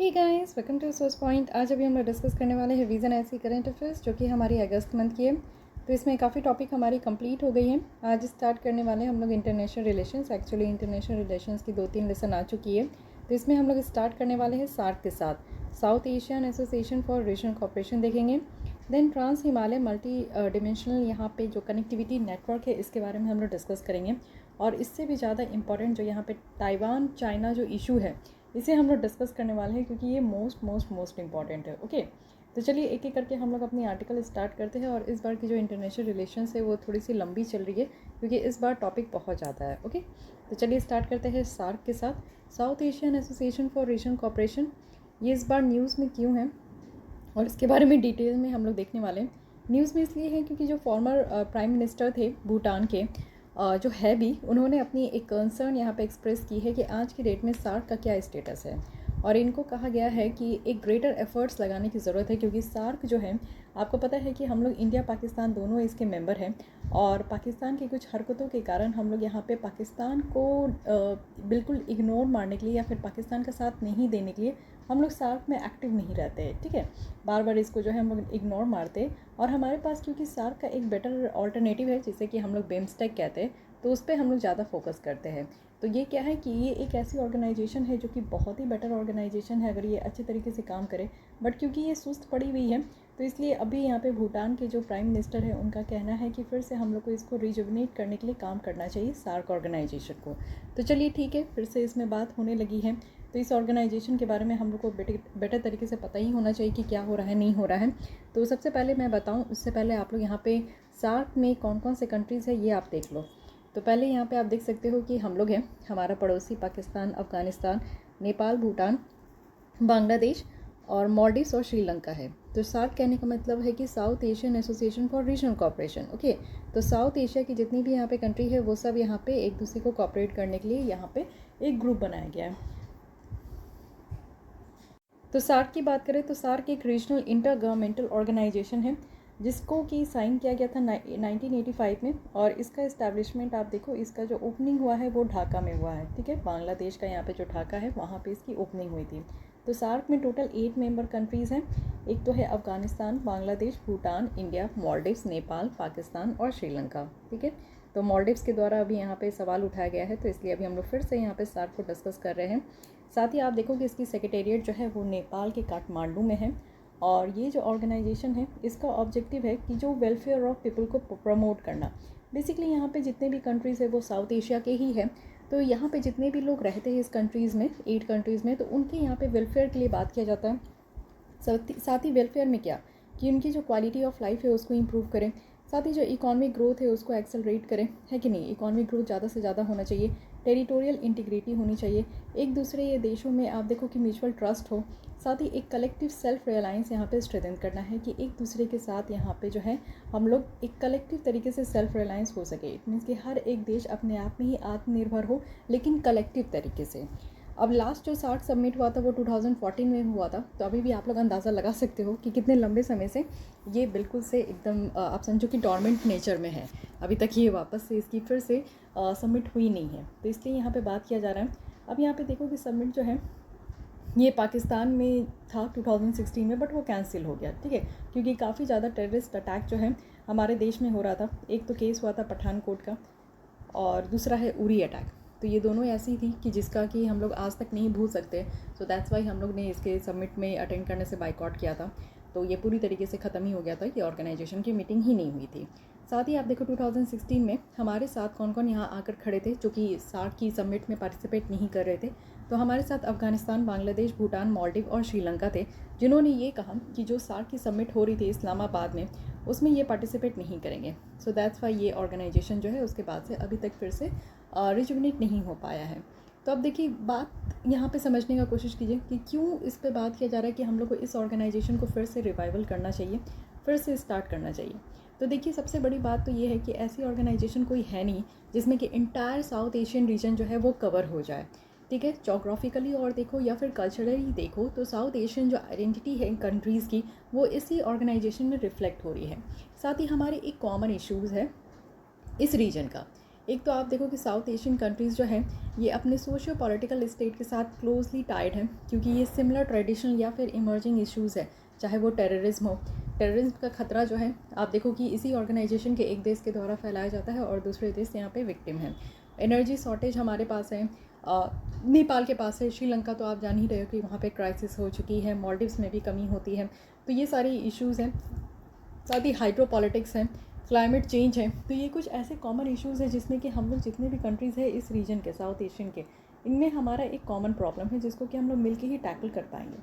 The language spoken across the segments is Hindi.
Hey guys, welcome to source point. आज अभी हम लोग डिस्कस करने वाले हैं रीज़न ऐसी करंट अफेयर्स जो कि हमारी अगस्त मंथ की है। तो इसमें काफ़ी टॉपिक हमारी कंप्लीट हो गई हैं। आज स्टार्ट करने वाले हैं हम लोग international relations. Actually international relations की 2-3 लेसन आ चुकी है। तो इसमें हम लोग स्टार्ट करने वाले हैं सार्क के साथ। South Asian Association for Regional Cooperation देखेंगे। Then trans Himalaya multi dimensional यहाँ पे जो कनेक्टिविटी नेटवर्क है इसके बारे में हम लोग डिस्कस करेंगे। और इससे भी ज़्यादा इंपॉर्टेंट जो यहाँ पे ताइवान चाइना जो इशू है इसे हम लोग डिस्कस करने वाले हैं क्योंकि ये मोस्ट इंपॉर्टेंट है। ओके, तो चलिए एक एक करके हम लोग अपनी आर्टिकल स्टार्ट करते हैं। और इस बार की जो इंटरनेशनल रिलेशंस है वो थोड़ी सी लंबी चल रही है क्योंकि इस बार टॉपिक बहुत ज़्यादा है। ओके, तो चलिए स्टार्ट करते हैं सार्क के साथ। South Asian Association for Regional cooperation, ये इस बार न्यूज़ में क्यों है और इसके बारे में डिटेल में हम लोग देखने वाले हैं। न्यूज़ में इसलिए है क्योंकि जो फॉर्मर प्राइम मिनिस्टर थे भूटान के जो है भी, उन्होंने अपनी एक कंसर्न यहाँ पे एक्सप्रेस की है कि आज की डेट में सार्क का क्या स्टेटस है। और इनको कहा गया है कि एक ग्रेटर एफर्ट्स लगाने की ज़रूरत है क्योंकि सार्क जो है, आपको पता है कि हम लोग इंडिया पाकिस्तान दोनों इसके मेंबर हैं। और पाकिस्तान की कुछ हरकतों के कारण हम लोग यहाँ पे पाकिस्तान को बिल्कुल इग्नोर मारने के लिए या फिर पाकिस्तान का साथ नहीं देने के लिए हम लोग सार्क में एक्टिव नहीं रहते हैं। ठीक है, बार बार इसको जो है हम लोग इग्नोर मारते। और हमारे पास क्योंकि सार्क का एक बेटर ऑल्टरनेटिव है जिसे कि हम लोग बिम्स्टेक कहते हैं, तो उस पर हम लोग ज़्यादा फोकस करते हैं। तो ये क्या है कि ये एक ऐसी ऑर्गेनाइजेशन है जो कि बहुत ही बेटर ऑर्गेनाइजेशन है अगर ये अच्छे तरीके से काम करे। बट क्योंकि ये सुस्त पड़ी हुई है तो इसलिए अभी यहाँ पे भूटान के जो प्राइम मिनिस्टर है उनका कहना है कि फिर से हम लोग को इसको रिजुवनेट करने के लिए काम करना चाहिए सार्क ऑर्गेनाइजेशन को। तो चलिए ठीक है, फिर से इसमें बात होने लगी है। तो इस ऑर्गेनाइजेशन के बारे में हम लोग को बेटर तरीके से पता ही होना चाहिए कि क्या हो रहा है नहीं हो रहा है। तो सबसे पहले मैं बताऊँ उससे पहले आप लोग यहाँ पे सार्क में कौन कौन से कंट्रीज़ है ये आप देख लो। तो पहले यहाँ पे आप देख सकते हो कि हम लोग हैं, हमारा पड़ोसी पाकिस्तान, अफ़गानिस्तान, नेपाल, भूटान, बांग्लादेश और मॉलडीव्स और श्रीलंका है। तो सार्क कहने का मतलब है कि south Asian Association for Regional cooperation. Okay, तो साउथ एशिया की जितनी भी यहाँ पे कंट्री है वो सब यहाँ पे एक दूसरे को कोऑपरेट करने के लिए यहाँ पे एक ग्रुप बनाया गया है। तो सार्क की बात करें तो सार्क एक रीजनल इंटर गवर्नमेंटल ऑर्गेनाइजेशन है जिसको कि साइन किया गया था 1985 में। और इसका इस्टेब्लिशमेंट आप देखो, इसका जो ओपनिंग हुआ है वो ढाका में हुआ है। ठीक है, बांग्लादेश का यहाँ पे जो ढाका है वहाँ पे इसकी ओपनिंग हुई थी। तो सार्क में टोटल 8 मेंबर कंट्रीज़ हैं। एक तो है अफ़गानिस्तान, बांग्लादेश, भूटान, इंडिया, मॉलडीव्स, नेपाल, पाकिस्तान और श्रीलंका। ठीक है, तो मॉलडीव्स के द्वारा अभी यहाँ पे सवाल उठाया गया है तो इसलिए अभी हम लोग फिर से यहाँ पे सार्क को डिस्कस कर रहे हैं। साथ ही आप देखो कि इसकी सेक्रेटेरिएट जो है वो नेपाल के काठमांडू में है। और ये जो ऑर्गेनाइजेशन है इसका ऑब्जेक्टिव है कि जो वेलफेयर ऑफ पीपल को प्रमोट करना। बेसिकली यहाँ पे जितने भी कंट्रीज़ है वो साउथ एशिया के ही है। तो यहाँ पे जितने भी लोग रहते हैं इस कंट्रीज़ में, 8 कंट्रीज़ में, तो उनके यहाँ पे वेलफेयर के लिए बात किया जाता है। साथ ही वेलफेयर में क्या कि उनकी जो क्वालिटी ऑफ लाइफ है उसको इम्प्रूव करें। साथ ही जो इकोनॉमिक ग्रोथ है उसको एक्सेलरेट करें, है कि नहीं। इकोनॉमिक ग्रोथ ज़्यादा से ज़्यादा होना चाहिए, टेरिटोरियल इंटीग्रिटी होनी चाहिए, एक दूसरे ये देशों में आप देखो कि म्यूचुअल ट्रस्ट हो। साथ ही एक कलेक्टिव सेल्फ रिलायंस यहाँ पे स्ट्रेंथन करना है कि एक दूसरे के साथ यहाँ पे जो है हम लोग एक कलेक्टिव तरीके से सेल्फ रिलायंस हो सके। इट मीन्स कि हर एक देश अपने आप में ही आत्मनिर्भर हो लेकिन कलेक्टिव तरीके से। अब लास्ट जो सार्क समिट हुआ था वो 2014 में हुआ था। तो अभी भी आप लोग अंदाज़ा लगा सकते हो कि कितने लंबे समय से ये बिल्कुल से एकदम आप समझो कि डॉर्मेंट नेचर में है। अभी तक ये वापस से इसकी फिर से समिट हुई नहीं है, तो इसलिए यहाँ पे बात किया जा रहा है। अब यहाँ पे देखो कि समिट जो है ये पाकिस्तान में था 2016 में, बट वो कैंसिल हो गया। ठीक है, क्योंकि काफ़ी ज़्यादा टेररिस्ट अटैक जो है हमारे देश में हो रहा था। एक तो केस हुआ था पठानकोट का और दूसरा है उरी अटैक। तो ये दोनों ऐसी थी कि जिसका कि हम लोग आज तक नहीं भूल सकते। सो दैट्स वाई हम लोग ने इसके समिट में अटेंड करने से बाइकआउट किया था। तो ये पूरी तरीके से ख़त्म ही हो गया था, ये ऑर्गेनाइजेशन की मीटिंग ही नहीं हुई थी। साथ ही आप देखो 2016 में हमारे साथ कौन कौन यहाँ आकर खड़े थे जो कि सार्क की समिट में पार्टिसिपेट नहीं कर रहे थे। तो हमारे साथ अफ़गानिस्तान, बांग्लादेश, भूटान, मालदीव और श्रीलंका थे, जिन्होंने ये कहा कि जो सार्क की समिट हो रही थी इस्लामाबाद में उसमें ये पार्टिसिपेट नहीं करेंगे। सो दैट्स वाई ये ऑर्गेनाइजेशन जो है उसके बाद से अभी तक फिर से रिजुवनेट नहीं हो पाया है। तो अब देखिए, बात यहाँ पे समझने का कोशिश कीजिए कि क्यों इस पे बात किया जा रहा है कि हम लोग को इस ऑर्गेनाइजेशन को फिर से रिवाइवल करना चाहिए, फिर से स्टार्ट करना चाहिए। तो देखिए, सबसे बड़ी बात तो ये है कि ऐसी ऑर्गेनाइजेशन कोई है नहीं जिसमें कि इंटायर साउथ एशियन रीजन जो है वो कवर हो जाए। ठीक है, जोग्राफिकली और देखो या फिर कल्चरली देखो तो साउथ एशियन जो आइडेंटिटी है कंट्रीज़ की वो इसी ऑर्गेनाइजेशन में रिफ्लेक्ट हो रही है। साथ ही हमारे एक कॉमन इश्यूज़ है इस रीजन का एक तो आप देखो कि साउथ एशियन कंट्रीज़ जो हैं ये अपने सोशियो पॉलिटिकल स्टेट के साथ क्लोजली टाइड हैं, क्योंकि ये सिमिलर ट्रेडिशनल या फिर इमर्जिंग इश्यूज़ है, चाहे वो टेररिज्म हो। टेररिज्म का खतरा जो है आप देखो कि इसी ऑर्गेनाइजेशन के एक देश के द्वारा फैलाया जाता है और दूसरे देश यहाँ पे विक्टिम हैं। एनर्जी शॉर्टेज हमारे पास है, नेपाल के पास है, श्रीलंका तो आप जान ही रहे हो कि वहाँ पे क्राइसिस हो चुकी है, मालदीव्स में भी कमी होती है। तो ये सारी इश्यूज़ हैं, साथ ही हाइड्रो पॉलिटिक्स हैं, क्लाइमेट चेंज है। तो ये कुछ ऐसे कॉमन इश्यूज़ हैं जिसमें कि हम लोग जितने भी कंट्रीज़ हैं इस रीजन के, साउथ एशियन के, इनमें हमारा एक कॉमन प्रॉब्लम है जिसको कि हम लोग मिलके ही टैकल कर पाएंगे।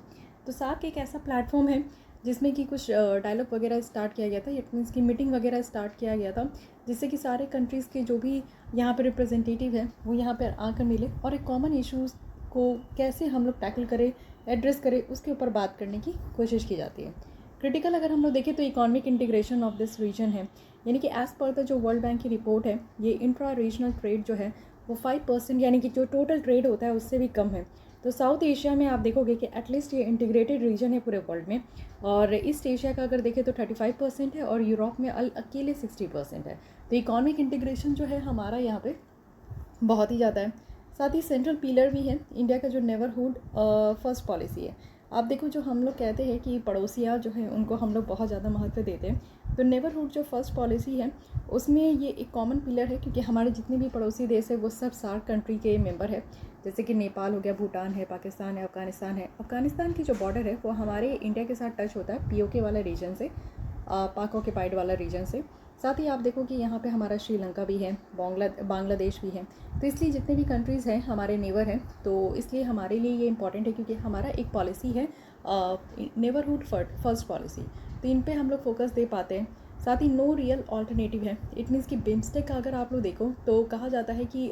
तो सार्क एक ऐसा प्लेटफॉर्म है जिसमें कि कुछ डायलॉग वगैरह स्टार्ट किया गया था, इट मीन्स की मीटिंग वगैरह स्टार्ट किया गया था, जिससे कि सारे कंट्रीज़ के जो भी यहाँ पर रिप्रेजेंटेटिव हैं वो यहाँ पर आकर मिले और एक कॉमन इशूज़ को कैसे हम लोग टैकल करें, एड्रेस करें, उसके ऊपर बात करने की कोशिश की जाती है। क्रिटिकल अगर हम लोग देखें तो economic integration of this region है, यानी कि एज़ पर द जो वर्ल्ड बैंक की रिपोर्ट है, ये इंट्रा रीजनल ट्रेड जो है वो 5%, यानी कि जो टोटल ट्रेड होता है उससे भी कम है। तो साउथ एशिया में आप देखोगे कि एटलीस्ट ये इंटीग्रेटेड रीजन है पूरे वर्ल्ड में, और ईस्ट एशिया का अगर देखें तो 35% है और यूरोप में अकेले 60% है। तो इकोनॉमिक इंटीग्रेशन जो है हमारा यहाँ पे बहुत ही ज़्यादा है। साथ ही सेंट्रल पिलर भी है इंडिया का जो नेबरहुड फर्स्ट पॉलिसी है। आप देखो जो हम लोग कहते हैं कि पड़ोसियाँ जो हैं उनको हम लोग बहुत ज़्यादा महत्व देते हैं, तो नेबरहुड जो फर्स्ट पॉलिसी है उसमें ये एक कॉमन पिलर है, क्योंकि हमारे जितने भी पड़ोसी देश है वो सब सार्क कंट्री के मेंबर है। जैसे कि नेपाल हो गया, भूटान है, पाकिस्तान है, अफगानिस्तान है। अफगानिस्तान की जो बॉर्डर है वो हमारे इंडिया के साथ टच होता है पीओके वाला रीजन से, पाक ऑक्यूपाइड वाला रीजन से। साथ ही आप देखो कि यहाँ पे हमारा श्रीलंका भी है, बांग्लादेश भी है। तो इसलिए जितने भी कंट्रीज़ हैं हमारे नेबर हैं, तो इसलिए हमारे लिए ये इंपॉर्टेंट है, क्योंकि हमारा एक पॉलिसी है नेबरहुड फर्स्ट पॉलिसी, तो इन पे हम लोग फोकस दे पाते हैं। साथ ही नो रियल ऑल्टरनेटिव है, इट मीन्स कि बिम्स्टेक का अगर आप लोग देखो तो कहा जाता है कि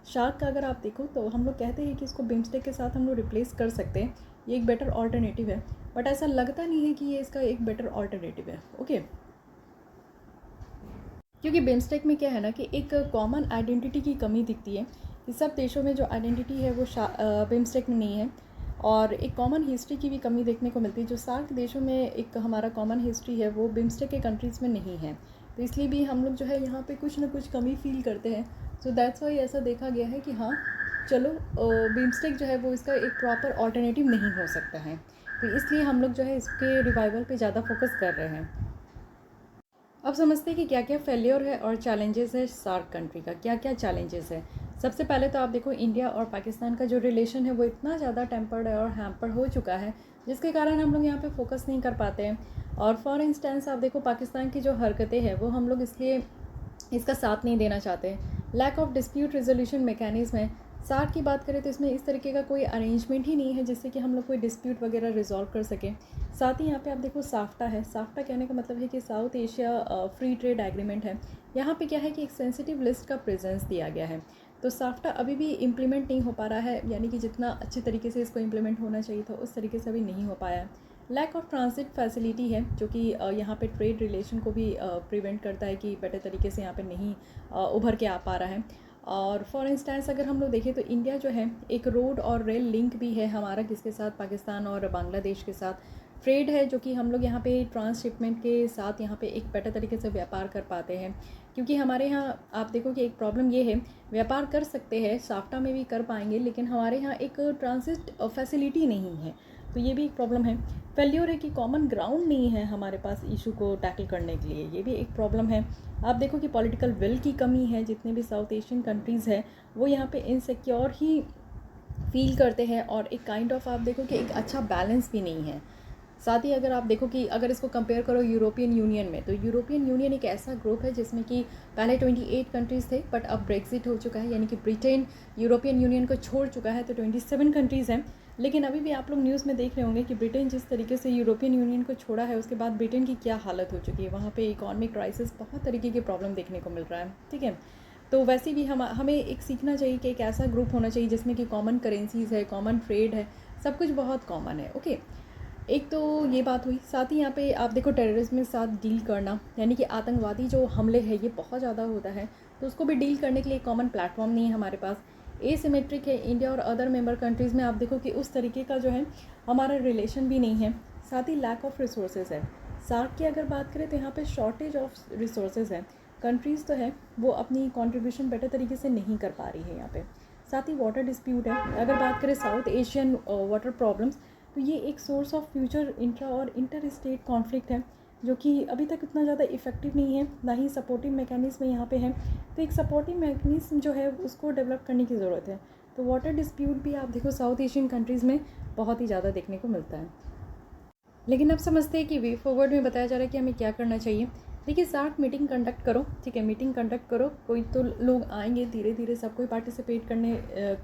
शार्क का अगर आप देखो तो हम लोग कहते हैं कि इसको बिम्स्टेक के साथ हम लोग रिप्लेस कर सकते हैं, ये एक बेटर ऑल्टरनेटिव है, बट ऐसा लगता नहीं है कि ये इसका एक बेटर ऑल्टरनेटिव है। ओके, क्योंकि बिम्स्टेक में क्या है ना कि एक कॉमन आइडेंटिटी की कमी दिखती है कि सब देशों में जो आइडेंटिटी है वो बिम्स्टेक में नहीं है, और एक कॉमन हिस्ट्री की भी कमी देखने को मिलती है। जो सार्क देशों में एक हमारा कॉमन हिस्ट्री है वो बिम्स्टेक के कंट्रीज़ में नहीं है, तो इसलिए भी हम लोग जो है यहाँ पे कुछ ना कुछ कमी फील करते हैं। सो दैट्स वाई ऐसा देखा गया है कि हाँ चलो बिम्स्टेक जो है वो इसका एक प्रॉपर ऑल्टरनेटिव नहीं हो सकता है, तो इसलिए हम लोग जो है इसके रिवाइवल पे ज़्यादा फोकस कर रहे हैं। अब समझते हैं कि क्या क्या फेलियर है और चैलेंजेस है सार्क कंट्री का, क्या क्या चैलेंजेस है। सबसे पहले तो आप देखो इंडिया और पाकिस्तान का जो रिलेशन है वो इतना ज़्यादा टेम्पर्ड है और हैम्पर्ड हो चुका है, जिसके कारण हम लोग यहाँ पे फोकस नहीं कर पाते हैं। और फॉर इंस्टेंस आप देखो पाकिस्तान की जो हरकतें हैं वो हम लोग इसलिए इसका साथ नहीं देना चाहते। Lack of dispute resolution mechanism है। सार्क की बात करें तो इसमें इस तरीके का कोई अरेंजमेंट ही नहीं है जिससे कि हम लोग कोई डिस्प्यूट वगैरह रिजॉल्व कर सकें। साथ ही यहाँ पे आप देखो साफ्टा है, साफ्टा कहने का मतलब है कि south Asia free trade agreement है। यहाँ पे क्या है कि एक सेंसिटिव लिस्ट का प्रेजेंस दिया गया है, तो साफ्टा अभी भी इम्प्लीमेंट नहीं हो पा रहा है, यानी कि जितना अच्छे तरीके से इसको इम्प्लीमेंट होना चाहिए था उस तरीके से अभी नहीं हो पाया है। लैक ऑफ ट्रांजिट फैसिलिटी है, जो कि यहाँ पे ट्रेड रिलेशन को भी प्रिवेंट करता है कि बेटर तरीके से यहाँ पे नहीं उभर के आ पा रहा है। और फॉर इंस्टेंस अगर हम लोग देखें तो इंडिया जो है एक रोड और रेल लिंक भी है हमारा, किसके साथ, पाकिस्तान और बांग्लादेश के साथ ट्रेड है, जो कि हम लोग यहाँ पे ट्रांसशिपमेंट के साथ यहाँ पे एक बेटर तरीके से व्यापार कर पाते हैं। क्योंकि हमारे यहाँ आप देखो कि एक प्रॉब्लम ये है, व्यापार कर सकते हैं, साफ्टा में भी कर पाएंगे, लेकिन हमारे यहाँ एक ट्रांजिट फैसिलिटी नहीं है, तो ये भी एक प्रॉब्लम है। फेल्योर है कि कॉमन ग्राउंड नहीं है हमारे पास इशू को टैकल करने के लिए, ये भी एक प्रॉब्लम है। आप देखो कि पॉलिटिकल विल की कमी है, जितने भी साउथ एशियन कंट्रीज़ हैं वो यहाँ पे इनसिक्योर ही फील करते हैं, और एक काइंड ऑफ आप देखो कि एक अच्छा बैलेंस भी नहीं है। साथ ही अगर आप देखो कि अगर इसको कंपेयर करो यूरोपियन यूनियन में, तो यूरोपियन यूनियन एक ऐसा ग्रुप है जिसमें कि पहले 28 कंट्रीज़ थे, बट अब ब्रेक्सिट हो चुका है, यानी कि ब्रिटेन यूरोपियन यूनियन को छोड़ चुका है, तो 27 कंट्रीज़ हैं। लेकिन अभी भी आप लोग न्यूज़ में देख रहे होंगे कि ब्रिटेन जिस तरीके से यूरोपियन यूनियन को छोड़ा है उसके बाद ब्रिटेन की क्या हालत हो चुकी है, वहाँ पे इकोनॉमिक क्राइसिस, बहुत तरीके के प्रॉब्लम देखने को मिल रहा है। ठीक है, तो वैसे भी हमें एक सीखना चाहिए कि एक ऐसा ग्रुप होना चाहिए जिसमें कि कॉमन करेंसीज़ है, कॉमन ट्रेड है, सब कुछ बहुत कॉमन है। ओके, एक तो ये बात हुई। साथ ही यहाँ पे आप देखो टेररिज्म के साथ डील करना, यानी कि आतंकवादी जो हमले हैं ये बहुत ज़्यादा होता है, तो उसको भी डील करने के लिए कॉमन प्लेटफॉर्म नहीं है हमारे पास, एसिमेट्रिक है। इंडिया और अदर मेंबर कंट्रीज़ में आप देखो कि उस तरीके का जो है हमारा रिलेशन भी नहीं है। साथ ही लैक ऑफ रिसोर्सेज है। सार्क की अगर बात करें तो यहाँ पे शॉर्टेज ऑफ रिसोर्सेज है, कंट्रीज़ तो है वो अपनी कंट्रीब्यूशन बेटर तरीके से नहीं कर पा रही है यहाँ पे। साथ ही वाटर डिस्प्यूट है, अगर बात करें साउथ एशियन वाटर प्रॉब्लम्स, तो ये एक सोर्स ऑफ फ्यूचर इंट्रा और इंटर स्टेट कॉन्फ्लिक्ट है जो कि अभी तक इतना ज़्यादा इफेक्टिव नहीं है, ना ही सपोर्टिव मैकेनिज्म यहाँ पे है। तो एक सपोर्टिव मैकेनिज्म जो है उसको डेवलप करने की ज़रूरत है। तो वाटर डिस्प्यूट भी आप देखो साउथ एशियन कंट्रीज़ में बहुत ही ज़्यादा देखने को मिलता है। लेकिन अब समझते हैं कि वे फॉरवर्ड में बताया जा रहा है कि हमें क्या करना चाहिए। देखिए, सार्क मीटिंग कंडक्ट करो, ठीक है, मीटिंग कंडक्ट करो, कोई तो लोग आएंगे, धीरे धीरे सब कोई पार्टिसिपेट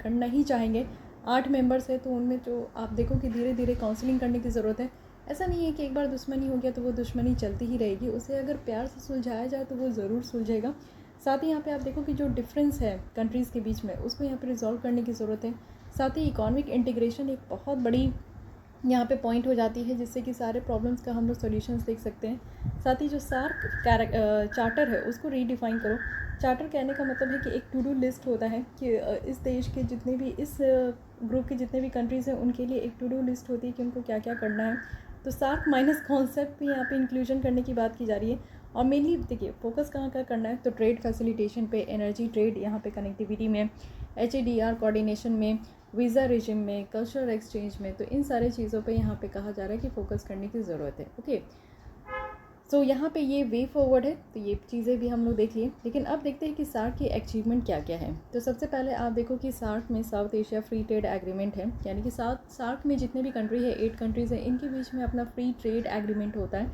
करना ही चाहेंगे। 8 मेंबर्स है तो उनमें जो आप देखो कि धीरे धीरे काउंसलिंग करने की ज़रूरत है। ऐसा नहीं है कि एक बार दुश्मनी हो गया तो वो दुश्मनी चलती ही रहेगी, उसे अगर प्यार से सुलझाया जाए तो वो ज़रूर सुलझेगा। साथ ही यहाँ पे आप देखो कि जो डिफरेंस है कंट्रीज़ के बीच में उसको यहाँ पे रिजॉल्व करने की ज़रूरत है। साथ ही इकोनॉमिक इंटीग्रेशन एक बहुत बड़ी यहाँ पे पॉइंट हो जाती है, जिससे कि सारे प्रॉब्लम्स का हम लोग सॉल्यूशंस देख सकते हैं। साथ ही जो सार्क चार्टर है उसको रीडिफाइन करो। चार्टर कहने का मतलब है कि एक टू डू लिस्ट होता है कि इस देश के जितने भी, इस ग्रुप के जितने भी कंट्रीज़ हैं उनके लिए एक टू डू लिस्ट होती है कि उनको क्या क्या करना है। तो सार्क माइनस कॉन्सेप्ट भी यहाँ पे इंक्लूजन करने की बात की जा रही है। और मेनली देखिए फोकस कहाँ का करना है, तो ट्रेड फैसिलिटेशन पे, एनर्जी ट्रेड, यहाँ पे कनेक्टिविटी में, HADR कोऑर्डिनेशन में, वीज़ा रिजिम में, कल्चरल एक्सचेंज में। तो इन सारे चीज़ों पे यहाँ पे कहा जा रहा है कि फ़ोकस करने की ज़रूरत है। ओके, सो यहाँ पे ये वे फॉरवर्ड है, तो ये चीज़ें भी हम लोग देख लिए। लेकिन अब देखते हैं कि सार्क की अचीवमेंट क्या क्या है। तो सबसे पहले आप देखो कि सार्क में south Asia free trade agreement है, यानी कि सार्क में जितने भी कंट्री है, 8 कंट्रीज़ हैं, इनके बीच में अपना फ्री ट्रेड एग्रीमेंट होता है।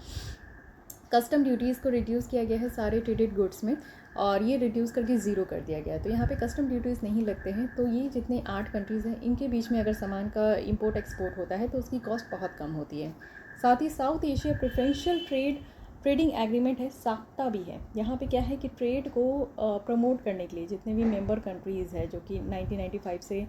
कस्टम ड्यूटीज़ को रिड्यूस किया गया है सारे ट्रेडेड गुड्स में, और ये रिड्यूस करके ज़ीरो कर दिया गया है। तो यहाँ पे कस्टम ड्यूटीज़ नहीं लगते हैं। तो ये जितने 8 कंट्रीज़ हैं इनके बीच में अगर सामान का इंपोर्ट एक्सपोर्ट होता है तो उसकी कॉस्ट बहुत कम होती है। साथ ही South Asia preferential trading agreement है, साफ्टा भी है। यहाँ पे क्या है कि ट्रेड को प्रमोट करने के लिए जितने भी मेंबर कंट्रीज़ हैं जो कि 1995 से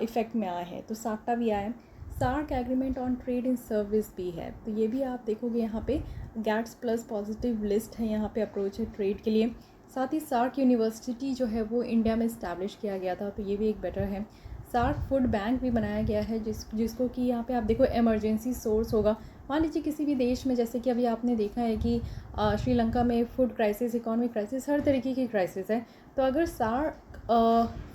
इफ़ेक्ट में आए हैं, तो साफ्टा भी आया है। SAARC agreement on trade in service भी है, तो ये भी आप देखोगे यहाँ पे गैट्स प्लस पॉजिटिव लिस्ट है, यहाँ पे अप्रोच है ट्रेड के लिए। साथ ही सार्क यूनिवर्सिटी जो है वो इंडिया में इस्टेब्लिश किया गया था, तो ये भी एक बेटर है। सार्क फूड बैंक भी बनाया गया है जिसको कि यहाँ पे आप देखो इमरजेंसी सोर्स होगा। मान लीजिए किसी भी देश में, जैसे कि अभी आपने देखा है कि श्रीलंका में फूड क्राइसिस, इकोनॉमिक क्राइसिस, हर तरीके की क्राइसिस है। तो अगर सार्क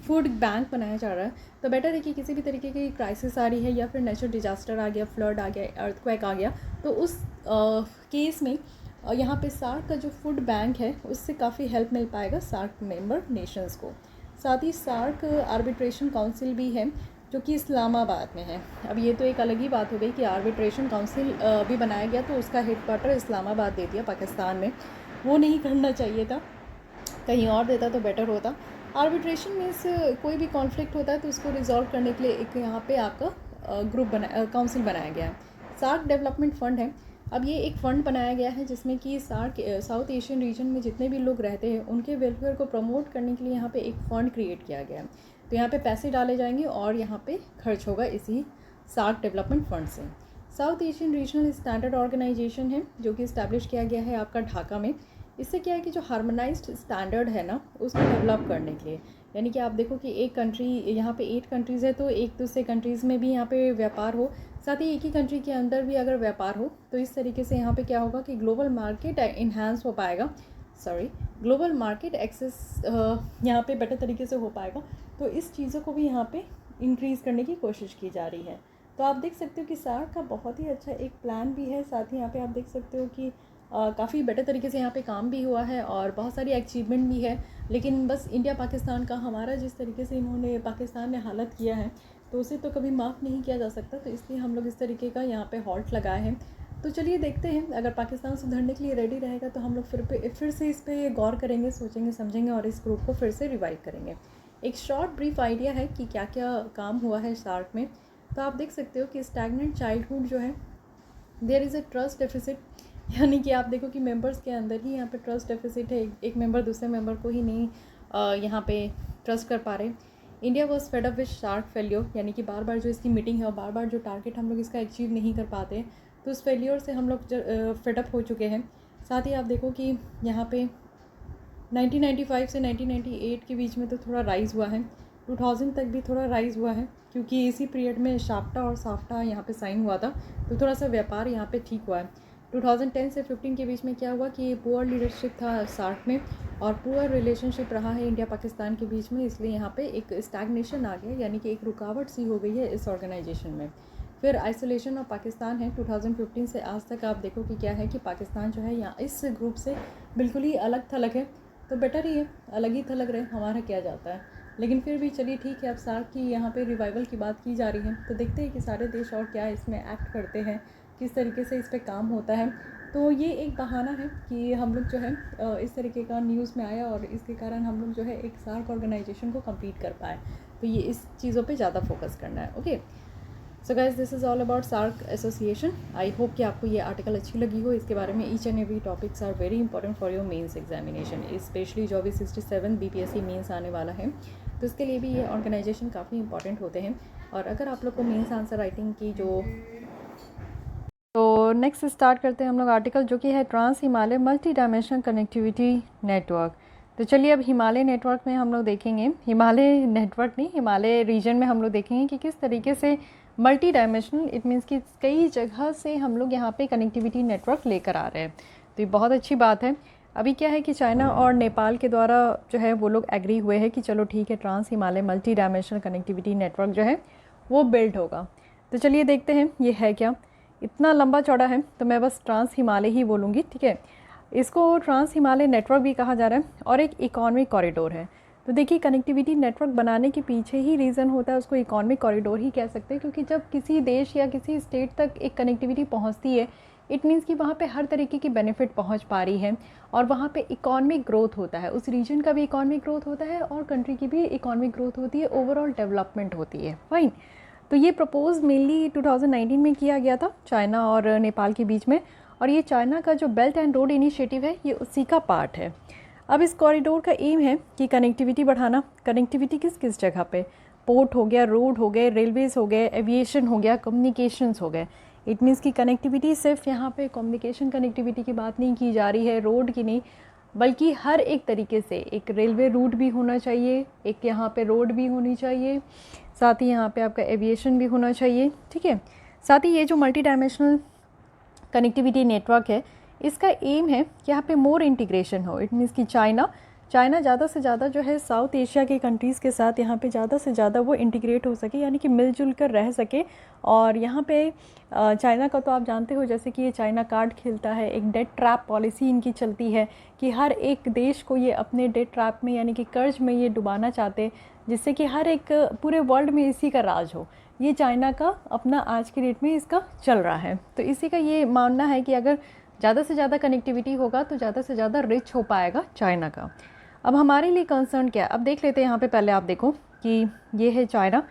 फूड बैंक बनाया जा रहा है तो बेटर है कि किसी भी तरीके की क्राइसिस आ रही है या फिर नेचुरल डिजास्टर आ गया, फ्लड आ गया, अर्थक्वेक आ गया, तो उस केस में यहाँ पे सार्क का जो फूड बैंक है उससे काफ़ी हेल्प मिल पाएगा सार्क मेंबर नेशंस को। साथ ही सार्क आर्बिट्रेशन काउंसिल भी है जो कि इस्लामाबाद में है। अब ये तो एक अलग ही बात हो गई कि आर्बिट्रेशन काउंसिल भी बनाया गया तो उसका हेडक्वार्टर इस्लामाबाद दे दिया पाकिस्तान में। वो नहीं करना चाहिए था, कहीं और देता तो बेटर होता। आर्बिट्रेशन मीन्स कोई भी कॉन्फ्लिक्ट होता है तो उसको रिजॉल्व करने के लिए एक यहाँ पे आपका ग्रुप काउंसिल बनाया गया है। सार्क डेवलपमेंट फ़ंड है। अब ये एक फ़ंड बनाया गया है जिसमें कि साउथ एशियन रीजन में जितने भी लोग रहते हैं उनके वेलफेयर को प्रमोट करने के लिए यहाँ पे एक फ़ंड क्रिएट किया गया है। तो यहाँ पे पैसे डाले जाएंगे और यहाँ पे खर्च होगा इसी सार्क डेवलपमेंट फ़ंड से। South Asian regional standard organisation है जो कि इस्टेब्लिश किया गया है आपका ढाका में। इससे क्या है कि जो हार्मोनाइज्ड स्टैंडर्ड है ना उसको डेवलप करने के लिए, यानी कि आप देखो कि एक कंट्री, यहाँ पे 8 कंट्रीज़ है तो एक दूसरे कंट्रीज़ में भी यहाँ पे व्यापार हो, साथ ही एक ही कंट्री के अंदर भी अगर व्यापार हो, तो इस तरीके से यहाँ पे क्या होगा कि ग्लोबल मार्केट इन्हांस हो पाएगा, ग्लोबल मार्केट एक्सेस यहाँ पे बेटर तरीके से हो पाएगा। तो इस चीज़ों को भी यहाँ पे इंक्रीज़ करने की कोशिश की जा रही है। तो आप देख सकते हो कि सार्क का बहुत ही अच्छा एक प्लान भी है। साथ ही यहाँ पे आप देख सकते हो कि काफ़ी बेटर तरीके से यहाँ पे काम भी हुआ है और बहुत सारी अचीवमेंट भी है। लेकिन बस इंडिया पाकिस्तान का, हमारा जिस तरीके से इन्होंने पाकिस्तान ने हालत किया है तो उसे तो कभी माफ़ नहीं किया जा सकता। तो इसलिए हम लोग इस तरीके का यहाँ पे हॉल्ट लगाए हैं। तो चलिए देखते हैं, अगर पाकिस्तान सुधरने के लिए रेडी रहेगा तो हम लोग फिर से इस पर गौर करेंगे, सोचेंगे, समझेंगे और इस ग्रुप को फिर से रिवाइव करेंगे। एक शॉर्ट ब्रीफ आइडिया है कि क्या क्या काम हुआ है सार्क में। तो आप देख सकते हो कि स्टैग्नेंट चाइल्डहुड जो है, there is a trust deficit, यानी कि आप देखो कि मेंबर्स के अंदर ही यहाँ पे ट्रस्ट डेफिसिट है। एक मेंबर दूसरे मेंबर को ही नहीं यहाँ पे ट्रस्ट कर पा रहे। India was fed up with SAARC failure, यानी कि बार बार जो इसकी मीटिंग है और बार बार जो टारगेट हम लोग इसका अचीव नहीं कर पाते, तो उस फेल्योर से हम लोग फेड अप हो चुके हैं। साथ ही आप देखो कि यहाँ पे 1995 से 1998 के बीच में तो थोड़ा राइज़ हुआ है, 2000 तक भी थोड़ा राइज़ हुआ है, क्योंकि इसी पीरियड में शाफ्टा और साफ्टा यहाँ पे साइन हुआ था, तो थोड़ा सा व्यापार यहाँ पे ठीक हुआ है। 2010 से 15 के बीच में क्या हुआ कि पुअर लीडरशिप था सार्क में और पुअर रिलेशनशिप रहा है इंडिया पाकिस्तान के बीच में, इसलिए यहाँ पे एक स्टैग्नेशन आ गया, यानी कि एक रुकावट सी हो गई है इस ऑर्गेनाइजेशन में। फिर आइसोलेशन ऑफ पाकिस्तान है 2015 से आज तक। आप देखो कि क्या है कि पाकिस्तान जो है यहाँ इस ग्रुप से बिल्कुल ही अलग थलग है, तो बेटर ही है अलग ही थलग रहे, हमारा क्या जाता है। लेकिन फिर भी चलिए ठीक है, अब सार्क की यहाँ पे रिवाइवल की बात की जा रही है, तो देखते हैं कि सारे देश और क्या इसमें एक्ट करते हैं, किस तरीके से इस पर काम होता है। तो ये एक बहाना है कि हम लोग जो है इस तरीके का न्यूज़ में आया और इसके कारण हम लोग जो है एक सार्क ऑर्गेनाइजेशन को कंप्लीट कर पाए, तो ये इस चीज़ों पे ज़्यादा फोकस करना है। Okay, so guys this is all about SAARC association. I hope कि आपको ये आर्टिकल अच्छी लगी हो। इसके बारे में each and every topics are very important for your mains examination, specially जो भी 67 BPSC मेंस आने वाला है, तो इसके लिए भी ये ऑर्गेनाइजेशन काफ़ी इंपॉर्टेंट होते हैं। और अगर आप लोग को मेंस आंसर राइटिंग की तो नेक्स्ट स्टार्ट करते हैं हम लोग आर्टिकल, जो कि है trans Himalaya multi dimensional connectivity network. तो चलिए अब हिमालय नेटवर्क में हम लोग देखेंगे, हिमालय नेटवर्क नहीं, हिमालय रीजन में हम लोग देखेंगे कि किस तरीके से मल्टी डायमेंशनल, इट मीन्स कि कई जगह से हम लोग यहाँ पे कनेक्टिविटी नेटवर्क लेकर आ रहे हैं। तो ये बहुत अच्छी बात है। अभी क्या है कि चाइना और नेपाल के द्वारा जो है वो लोग एग्री हुए हैं कि चलो ठीक है, trans Himalaya multi dimensional connectivity network जो है वो बिल्ड होगा। तो चलिए देखते हैं ये है क्या। इतना लंबा चौड़ा है तो मैं बस ट्रांस हिमालय ही बोलूँगी, ठीक है। इसको ट्रांस हिमालय नेटवर्क भी कहा जा रहा है और एक इकोनॉमिक कॉरिडोर है। तो देखिए, कनेक्टिविटी नेटवर्क बनाने के पीछे ही रीज़न होता है, उसको इकोनॉमिक कॉरिडोर ही कह सकते हैं, क्योंकि जब किसी देश या किसी स्टेट तक एक कनेक्टिविटी पहुंचती है, इट मीन्स कि वहाँ पे हर तरीके की बेनिफिट पहुंच पा रही है और वहाँ पे इकोनॉमिक ग्रोथ होता है, उस रीजन का भी इकोनॉमिक ग्रोथ होता है और कंट्री की भी इकोनॉमिक ग्रोथ होती है, ओवरऑल डेवलपमेंट होती है। फाइन। तो ये प्रपोज मेनली 2019 में किया गया था चाइना और नेपाल के बीच में, और ये चाइना का जो बेल्ट एंड रोड इनिशिएटिव है ये उसी का पार्ट है। अब इस कॉरिडोर का एम है कि कनेक्टिविटी बढ़ाना। कनेक्टिविटी किस किस जगह पे? पोर्ट हो गया, रोड हो गए, रेलवेज हो गए, एविएशन हो गया, कम्युनिकेशंस हो गए। इट मीन्स कि कनेक्टिविटी सिर्फ यहाँ पे कम्युनिकेशन कनेक्टिविटी की बात नहीं की जा रही है, रोड की नहीं, बल्कि हर एक तरीके से एक रेलवे रूट भी होना चाहिए, एक यहाँ पे रोड भी होनी चाहिए, साथ ही यहाँ पे आपका एविएशन भी होना चाहिए, ठीक है। साथ ही ये जो मल्टी डायमेंशनल कनेक्टिविटी नेटवर्क है, इसका एम है कि यहाँ पे मोर इंटीग्रेशन हो। इट मीन्स कि चाइना ज़्यादा से ज़्यादा जो है साउथ एशिया के कंट्रीज़ के साथ यहाँ पे ज़्यादा से ज़्यादा वो इंटीग्रेट हो सके, यानी कि मिलजुल कर रह सके। और यहाँ पे चाइना का तो आप जानते हो, जैसे कि ये चाइना कार्ड खेलता है, एक डेट ट्रैप पॉलिसी इनकी चलती है कि हर एक देश को ये अपने डेट ट्रैप में यानी कि कर्ज में ये डुबाना चाहते, जिससे कि हर एक पूरे वर्ल्ड में इसी का राज हो। ये चाइना का अपना आज के डेट में इसका चल रहा है। तो इसी का ये मानना है कि अगर ज़्यादा से ज़्यादा कनेक्टिविटी होगा तो ज़्यादा से ज़्यादा रिच हो पाएगा चाइना का। अब हमारे लिए कंसर्न क्या है, अब देख लेते हैं। यहाँ पे पहले आप देखो कि ये है चाइना,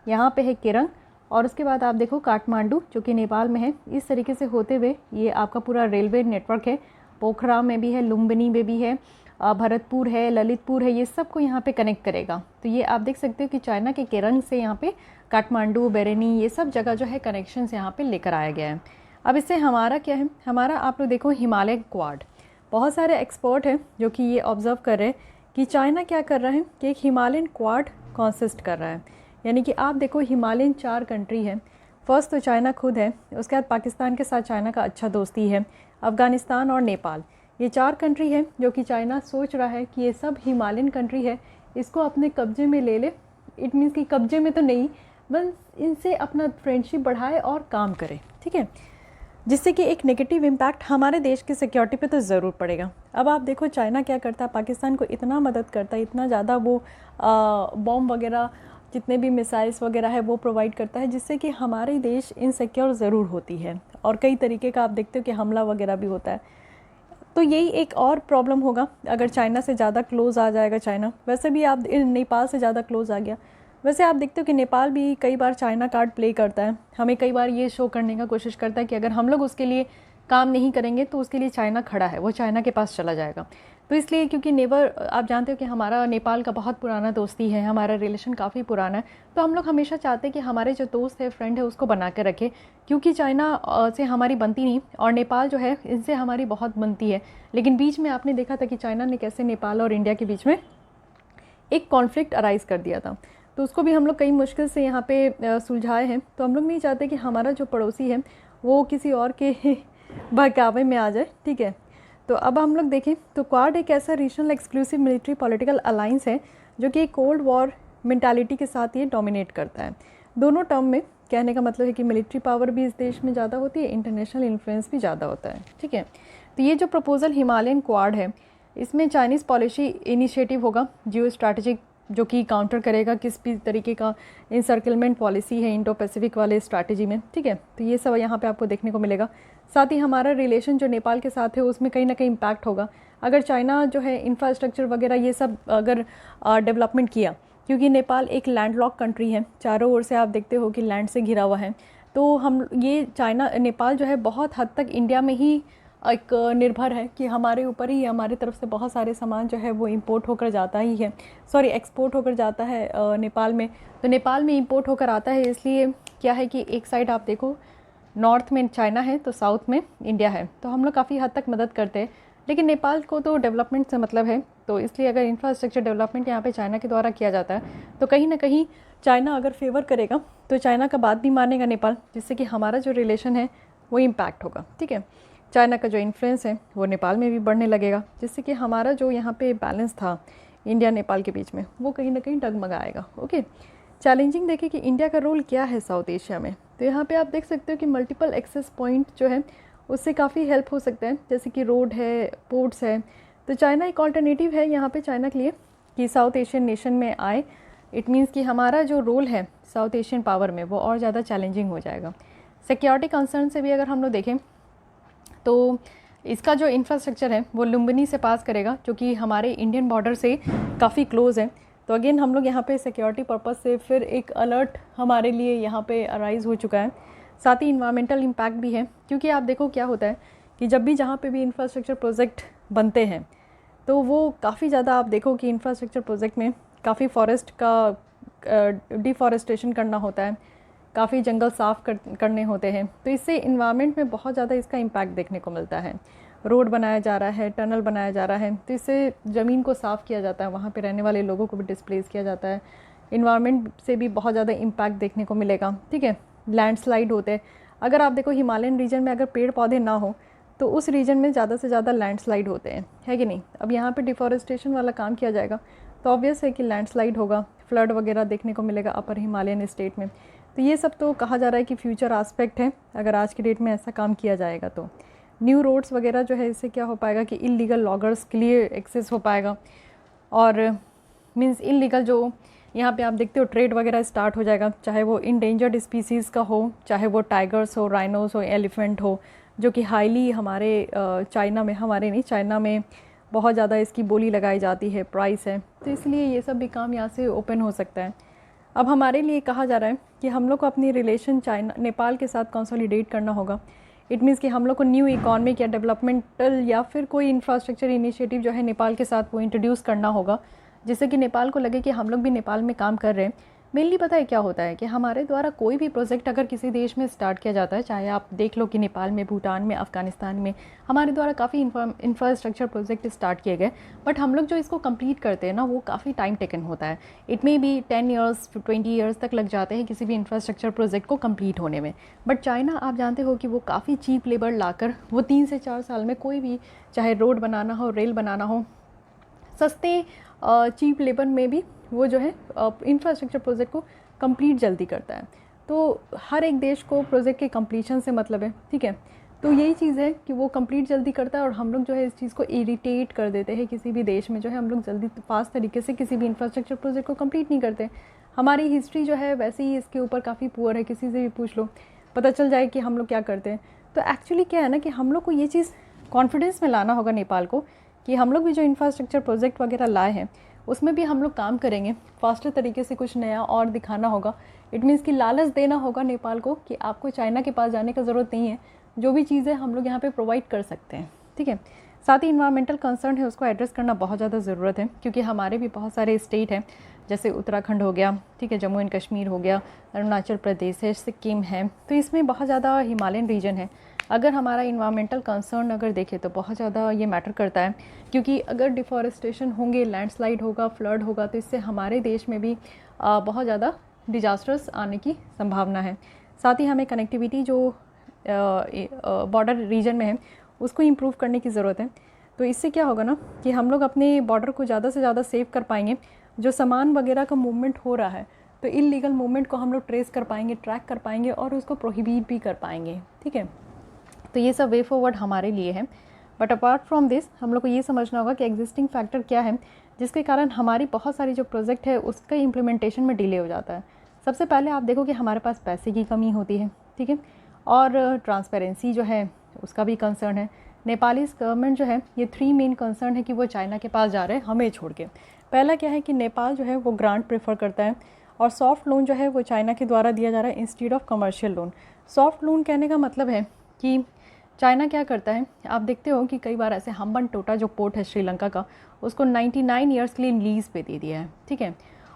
यहाँ पे है केरंग, और उसके बाद आप देखो काठमांडू जो कि नेपाल में है। इस तरीके से होते हुए ये आपका पूरा रेलवे नेटवर्क है, पोखरा में भी है, लुम्बिनी में भी है, भरतपुर है, ललितपुर है, ये सब को यहाँ पे कनेक्ट करेगा। तो ये आप देख सकते हो कि चाइना के केरंग से यहाँ पे काठमांडू, बेरेनी, ये सब जगह जो है कनेक्शंस यहाँ पे लेकर आया गया है। अब इससे हमारा क्या है, हमारा आप लोग देखो हिमालय क्वाड। बहुत सारे एक्सपर्ट हैं जो कि ये ऑब्ज़र्व कर रहे हैं कि चाइना क्या कर रहा है कि एक हिमालयन क्वाड कॉन्सिस्ट कर रहा है। यानी कि आप देखो हिमालयन 4 कंट्री है। फर्स्ट तो चाइना खुद है, उसके बाद पाकिस्तान के साथ चाइना का अच्छा दोस्ती है, अफ़गानिस्तान और नेपाल, ये 4 कंट्री है जो कि चाइना सोच रहा है कि ये सब हिमालयन कंट्री है, इसको अपने कब्जे में ले ले। इट मीन्स कि कब्जे में तो नहीं, बस इनसे अपना फ्रेंडशिप बढ़ाए और काम करे, ठीक है, जिससे कि एक नेगेटिव इम्पैक्ट हमारे देश की सिक्योरिटी पे तो ज़रूर पड़ेगा। अब आप देखो चाइना क्या करता है, पाकिस्तान को इतना मदद करता है, इतना ज़्यादा वो बॉम्ब वगैरह, जितने भी मिसाइल्स वगैरह है वो प्रोवाइड करता है, जिससे कि हमारे देश इनसिक्योर ज़रूर होती है और कई तरीके का आप देखते हो कि हमला वगैरह भी होता है। तो यही एक और प्रॉब्लम होगा अगर चाइना से ज़्यादा क्लोज़ आ जाएगा चाइना। वैसे भी आप नेपाल से ज़्यादा क्लोज़ आ गया। वैसे आप देखते हो कि नेपाल भी कई बार चाइना कार्ड प्ले करता है, हमें कई बार ये शो करने का कोशिश करता है कि अगर हम लोग उसके लिए काम नहीं करेंगे तो उसके लिए चाइना खड़ा है, वो चाइना के पास चला जाएगा। तो इसलिए क्योंकि नेबर, आप जानते हो कि हमारा नेपाल का बहुत पुराना दोस्ती है, हमारा रिलेशन काफ़ी पुराना है, तो हम लोग हमेशा चाहते हैं कि हमारे जो दोस्त है, फ्रेंड है, उसको बना के रखें, क्योंकि चाइना से हमारी बनती नहीं और नेपाल जो है इनसे हमारी बहुत बनती है। लेकिन बीच में आपने देखा था कि चाइना ने कैसे नेपाल और इंडिया के बीच में एक कॉन्फ्लिक्ट अराइज़ कर दिया था, तो उसको भी हम लोग कई मुश्किल से यहाँ पे सुलझाए हैं। तो हम लोग नहीं चाहते कि हमारा जो पड़ोसी है वो किसी और के बहकावे में आ जाए, ठीक है। तो अब हम लोग देखें तो क्वाड एक ऐसा regional exclusive military political alliance है जो कि कोल्ड वॉर मेंटालिटी के साथ ये डोमिनेट करता है। दोनों टर्म में कहने का मतलब है कि मिलिट्री पावर भी इस देश में ज़्यादा होती है, इंटरनेशनल इन्फ्लुएंस भी ज़्यादा होता है, ठीक है। तो ये जो प्रपोजल हिमालयन क्वाड है, इसमें चाइनीज़ पॉलिसी इनिशिएटिव होगा जियो स्ट्रैटेजिक, जो कि काउंटर करेगा किस भी तरीके का इंसर्कलमेंट पॉलिसी है इंडो पैसिफिक वाले स्ट्रैटेजी में, ठीक है। तो ये सब यहाँ पे आपको देखने को मिलेगा। साथ ही हमारा रिलेशन जो नेपाल के साथ है उसमें कहीं ना कहीं इम्पैक्ट होगा अगर चाइना जो है इंफ्रास्ट्रक्चर वगैरह ये सब अगर डेवलपमेंट किया, क्योंकि नेपाल एक लैंडलॉक कंट्री है, चारों ओर से आप देखते हो कि लैंड से घिरा हुआ है। तो हम ये चाइना नेपाल जो है बहुत हद तक इंडिया में ही एक निर्भर है कि हमारे ऊपर ही, हमारे तरफ से बहुत सारे सामान जो है वो इंपोर्ट होकर जाता ही है, सॉरी एक्सपोर्ट होकर जाता है नेपाल में। तो नेपाल में इंपोर्ट होकर आता है, इसलिए क्या है कि एक साइड आप देखो नॉर्थ में चाइना है तो साउथ में इंडिया है, तो हम लोग काफ़ी हद तक मदद करते हैं। लेकिन नेपाल को तो डेवलपमेंट से मतलब है, तो इसलिए अगर इंफ्रास्ट्रक्चर डेवलपमेंट यहाँ पे चाइना के द्वारा किया जाता है तो कहीं ना कहीं चाइना अगर फेवर करेगा तो चाइना का बात भी मानेगा नेपाल, जिससे कि हमारा जो रिलेशन है वो इम्पैक्ट होगा, ठीक है। चाइना का जो इन्फ्लुएंस है वो नेपाल में भी बढ़ने लगेगा, जिससे कि हमारा जो यहाँ पे बैलेंस था इंडिया नेपाल के बीच में वो कहीं ना कहीं डगमगाएगा, ओके। चैलेंजिंग देखिए कि इंडिया का रोल क्या है साउथ एशिया में। तो यहाँ पे आप देख सकते हो कि मल्टीपल एक्सेस पॉइंट जो है उससे काफ़ी हेल्प हो सकता है, जैसे कि रोड है, पोर्ट्स है। तो चाइना एक ऑल्टरनेटिव है यहाँ पे चाइना के लिए कि साउथ एशियन नेशन में आए। इट मीन्स कि हमारा जो रोल है साउथ एशियन पावर में वो और ज़्यादा चैलेंजिंग हो जाएगा। सिक्योरिटी कंसर्न से भी अगर हम लोग देखें तो इसका जो इंफ्रास्ट्रक्चर है वो लुम्बिनी से पास करेगा, जो कि हमारे इंडियन बॉर्डर से काफ़ी क्लोज़ है। तो अगेन हम लोग यहाँ पे सिक्योरिटी पर्पस से फिर एक अलर्ट हमारे लिए यहाँ पे अराइज़ हो चुका है। साथ ही इन्वायरमेंटल इम्पैक्ट भी है, क्योंकि आप देखो क्या होता है कि जब भी जहाँ पे भी इंफ्रास्ट्रक्चर प्रोजेक्ट बनते हैं तो वो काफ़ी ज़्यादा, आप देखो कि इंफ्रास्ट्रक्चर प्रोजेक्ट में काफ़ी फॉरेस्ट का डिफॉरेस्टेशन करना होता है, काफ़ी जंगल साफ़ करने होते हैं। तो इससे इन्वायरमेंट में बहुत ज़्यादा इसका इम्पैक्ट देखने को मिलता है। रोड बनाया जा रहा है, टनल बनाया जा रहा है, तो इससे ज़मीन को साफ़ किया जाता है, वहाँ पे रहने वाले लोगों को भी डिस्प्लेस किया जाता है। इन्वायरमेंट से भी बहुत ज़्यादा इम्पैक्ट देखने को मिलेगा, ठीक है। लैंडस्लाइड होते हैं, अगर आप देखो हिमालयन रीजन में अगर पेड़ पौधे ना हो तो उस रीजन में ज़्यादा से ज़्यादा लैंडस्लाइड होते हैं, है कि नहीं। अब यहाँ पे डिफॉरेस्टेशन वाला काम किया जाएगा तो ऑब्वियस है कि लैंडस्लाइड होगा, फ्लड वगैरह देखने को मिलेगा अपर हिमालयन स्टेट में। तो ये सब तो कहा जा रहा है कि फ्यूचर आस्पेक्ट है अगर आज की डेट में ऐसा काम किया जाएगा तो। न्यू रोड्स वगैरह जो है, इससे क्या हो पाएगा कि इलीगल लॉगर्स के लिए एक्सेस हो पाएगा, और मींस इलीगल जो यहाँ पे आप देखते हो ट्रेड वगैरह स्टार्ट हो जाएगा, चाहे वो इंडेंजर्ड स्पीसीज़ का हो, चाहे वो टाइगर्स हो, राइनोस हो, एलिफेंट हो, जो कि हाईली हमारे चाइना में, हमारे नहीं चाइना में बहुत ज़्यादा इसकी बोली लगाई जाती है, प्राइस है। तो इसलिए ये सब भी काम यहाँ से ओपन हो सकता है। अब हमारे लिए कहा जा रहा है कि हम लोग को अपनी रिलेशन चाइना नेपाल के साथ कंसोलिडेट करना होगा। इट मीन्स कि हम लोग को न्यू इकोनॉमिक या डेवलपमेंटल या फिर कोई इंफ्रास्ट्रक्चर इनिशिएटिव जो है नेपाल के साथ वो इंट्रोड्यूस करना होगा, जिससे कि नेपाल को लगे कि हम लोग भी नेपाल में काम कर रहे हैं। मेनली पता है क्या होता है कि हमारे द्वारा कोई भी प्रोजेक्ट अगर किसी देश में स्टार्ट किया जाता है, चाहे आप देख लो कि नेपाल में, भूटान में, अफ़गानिस्तान में हमारे द्वारा काफ़ी इंफ्रास्ट्रक्चर प्रोजेक्ट स्टार्ट किए गए, बट हम लोग जो इसको कंप्लीट करते हैं ना वो काफ़ी टाइम टेकन होता है। It may be 10 years 20 years तक लग जाते हैं किसी भी इंफ्रास्ट्रक्चर प्रोजेक्ट को कंप्लीट होने में। बट चाइना आप जानते हो कि वो काफ़ी चीप लेबर लाकर वो 3 से 4 साल में कोई भी, चाहे रोड बनाना हो, रेल बनाना हो, सस्ते चीप लेबर में भी वो जो है इंफ्रास्ट्रक्चर प्रोजेक्ट को कंप्लीट जल्दी करता है। तो हर एक देश को प्रोजेक्ट के कंप्लीशन से मतलब है, ठीक है। तो यही चीज़ है कि वो कंप्लीट जल्दी करता है, और हम लोग जो है इस चीज़ को इरिटेट कर देते हैं। किसी भी देश में जो है हम लोग जल्दी फास्ट तरीके से किसी भी इंफ्रास्ट्रक्चर प्रोजेक्ट को कंप्लीट नहीं करते। हमारी हिस्ट्री जो है वैसे ही इसके ऊपर काफ़ी पुअर है, किसी से भी पूछ लो पता चल जाए कि हम लोग क्या करते हैं। तो एक्चुअली क्या है ना कि हम लोग को ये चीज़ कॉन्फिडेंस में लाना होगा नेपाल को कि हम लोग भी जो इंफ्रास्ट्रक्चर प्रोजेक्ट वगैरह लाए हैं उसमें भी हम लोग काम करेंगे, फास्टर तरीके से कुछ नया और दिखाना होगा। इट मीन्स कि लालच देना होगा नेपाल को कि आपको चाइना के पास जाने का ज़रूरत नहीं है, जो भी चीज़ें हम लोग यहाँ पे प्रोवाइड कर सकते हैं, ठीक है। साथ ही इन्वायरमेंटल कंसर्न है उसको एड्रेस करना बहुत ज़्यादा ज़रूरत है, क्योंकि हमारे भी बहुत सारे स्टेट हैं, जैसे उत्तराखंड हो गया, ठीक है, जम्मू एंड कश्मीर हो गया, अरुणाचल प्रदेश है, सिक्किम है, तो इसमें बहुत ज़्यादा हिमालयन रीजन है। अगर हमारा इन्वायरमेंटल कंसर्न अगर देखें तो बहुत ज़्यादा ये मैटर करता है, क्योंकि अगर डिफॉरेस्टेशन होंगे, लैंडस्लाइड होगा, फ्लड होगा, तो इससे हमारे देश में भी बहुत ज़्यादा डिजास्टर्स आने की संभावना है। साथ ही हमें कनेक्टिविटी जो बॉर्डर रीजन में है उसको इम्प्रूव करने की ज़रूरत है। तो इससे क्या होगा ना कि हम लोग अपने बॉर्डर को ज़्यादा से ज़्यादा सेव कर पाएंगे। जो सामान वगैरह का मूवमेंट हो रहा है तो इलीगल मूवमेंट को हम लोग ट्रेस कर पाएंगे, ट्रैक कर पाएंगे और उसको प्रोहिबिट भी कर पाएंगे। ठीक है, तो ये सब वे फॉरवर्ड हमारे लिए है। बट अपार्ट फ्रॉम दिस हम लोग को ये समझना होगा कि एग्जिस्टिंग फैक्टर क्या है जिसके कारण हमारी बहुत सारी जो प्रोजेक्ट है उसका इम्प्लीमेंटेशन में डिले हो जाता है। सबसे पहले आप देखो कि हमारे पास पैसे की कमी होती है, ठीक है, और ट्रांसपेरेंसी जो है उसका भी कंसर्न है। नेपाली गवर्नमेंट जो है ये 3 मेन कंसर्न है कि वो चाइना के पास जा रहे हैं हमें छोड़ के। पहला क्या है कि नेपाल जो है वो ग्रांट प्रेफर करता है और सॉफ्ट लोन जो है वो चाइना के द्वारा दिया जा रहा है instead of commercial loan. Soft loan कहने का मतलब है कि चाइना क्या करता है, आप देखते हो कि कई बार ऐसे हम्बनटोटा जो पोर्ट है श्रीलंका का उसको 99 ईयर्स के लिए लीज़ पे दे दिया है। ठीक है,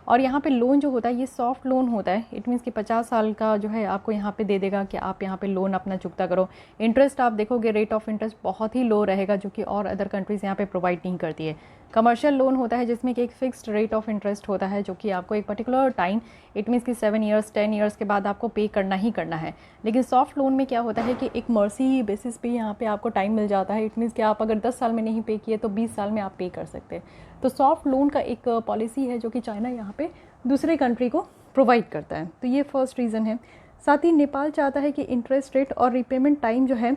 और यहाँ पे लोन जो होता है ये सॉफ्ट लोन होता है। इट मीन्स कि 50 साल का जो है आपको यहाँ पे दे देगा कि आप यहाँ पे लोन अपना चुकता करो। इंटरेस्ट आप देखोगे रेट ऑफ इंटरेस्ट बहुत ही लो रहेगा जो कि और अदर कंट्रीज़ यहाँ पे प्रोवाइड नहीं करती है। कमर्शियल लोन होता है जिसमें कि एक फिक्स्ड रेट ऑफ इंटरेस्ट होता है जो कि आपको एक पर्टिकुलर टाइम, इट मीन्स कि 7 ईयर्स 10 ईयर्स के बाद आपको पे करना ही करना है। लेकिन सॉफ्ट लोन में क्या होता है कि एक मर्सी बेसिस पे यहाँ पे आपको टाइम मिल जाता है। इट मीन्स कि आप अगर 10 साल में नहीं पे किए तो 20 साल में आप पे कर सकते हैं। तो सॉफ्ट लोन का एक पॉलिसी है जो कि चाइना यहाँ पे दूसरे कंट्री को प्रोवाइड करता है। तो ये फर्स्ट रीज़न है। साथ ही नेपाल चाहता है कि इंटरेस्ट रेट और रिपेमेंट टाइम जो है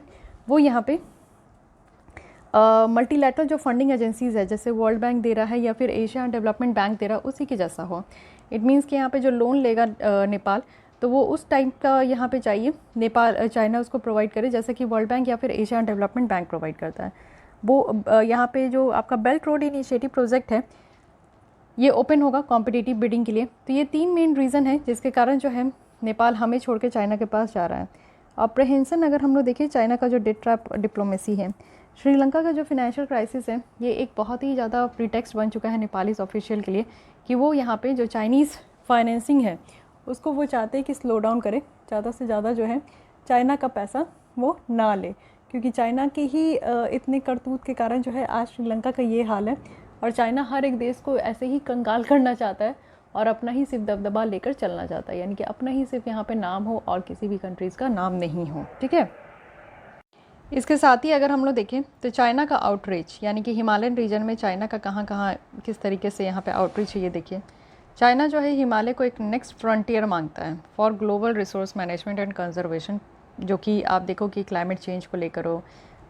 वो यहाँ पे मल्टीलैटरल जो फंडिंग एजेंसीज़ है जैसे वर्ल्ड बैंक दे रहा है या फिर एशियन डेवलपमेंट बैंक दे रहा है उसी के जैसा हो। इट मीन्स कि यहाँ पे जो लोन लेगा नेपाल तो वो उस टाइप का यहाँ पे चाहिए नेपाल चाइना उसको प्रोवाइड करे जैसे कि वर्ल्ड बैंक या फिर एशियन डेवलपमेंट बैंक प्रोवाइड करता है। वो यहाँ पे जो आपका बेल्ट रोड इनिशिएटिव प्रोजेक्ट है ये ओपन होगा कॉम्पिटिटिव बिडिंग के लिए। तो ये 3 मेन रीज़न है जिसके कारण जो है नेपाल हमें छोड़ के चाइना के पास जा रहा है। अप्रहेंसन अगर हम लोग देखें चाइना का जो डेट ट्रैप डिप्लोमेसी है, श्रीलंका का जो फिनेंशियल क्राइसिस है ये एक बहुत ही ज़्यादा प्रीटेक्स्ट बन चुका है नेपाली ऑफिशियल के लिए कि वो यहाँ पे जो चाइनीज़ फाइनेंसिंग है उसको वो चाहते हैं कि स्लो डाउन करे, ज़्यादा से ज़्यादा जो है चाइना का पैसा वो ना ले, क्योंकि चाइना के ही इतने करतूत के कारण जो है आज श्रीलंका का ये हाल है। और चाइना हर एक देश को ऐसे ही कंगाल करना चाहता है और अपना ही सिर्फ दबदबा लेकर चलना चाहता है, यानी कि अपना ही सिर्फ यहाँ पे नाम हो और किसी भी कंट्रीज़ का नाम नहीं हो। ठीक है, इसके साथ ही अगर हम लोग देखें तो चाइना का आउटरीच यानी कि हिमालयन रीजन में चाइना का कहाँ कहाँ किस तरीके से यहाँ पे आउटरीच है ये देखिए। चाइना जो है हिमालय को एक नेक्स्ट फ्रंटियर मांगता है for global resource management and conservation, जो कि आप देखो कि क्लाइमेट चेंज को लेकर हो,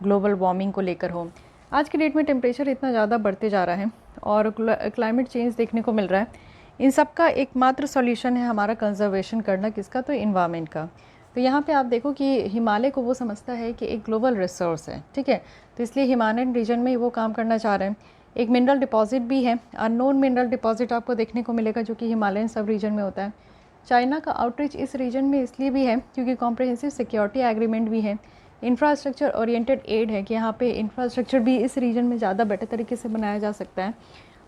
ग्लोबल वार्मिंग को लेकर हो। आज के डेट में टेम्परेचर इतना ज़्यादा बढ़ते जा रहा है और क्लाइमेट चेंज देखने को मिल रहा है। इन सब का एकमात्र सॉल्यूशन है हमारा कंजर्वेशन करना, किसका, तो इन्वायरमेंट का। तो यहाँ पे आप देखो कि हिमालय को वो समझता है कि एक ग्लोबल रिसोर्स है। ठीक है, तो इसलिए हिमालयन रीजन में वो काम करना चाह रहे हैं। एक मिनरल डिपॉजिट भी है, अननोन मिनरल डिपॉजिट आपको देखने को मिलेगा जो कि हिमालयन सब रीजन में होता है। चाइना का आउटरीच इस रीजन में इसलिए भी है क्योंकि कॉम्प्रिहेंसिव सिक्योरिटी एग्रीमेंट भी है, इंफ्रास्ट्रक्चर ओरिएंटेड एड है कि यहाँ पे इंफ्रास्ट्रक्चर भी इस रीजन में ज़्यादा बेटर तरीके से बनाया जा सकता है।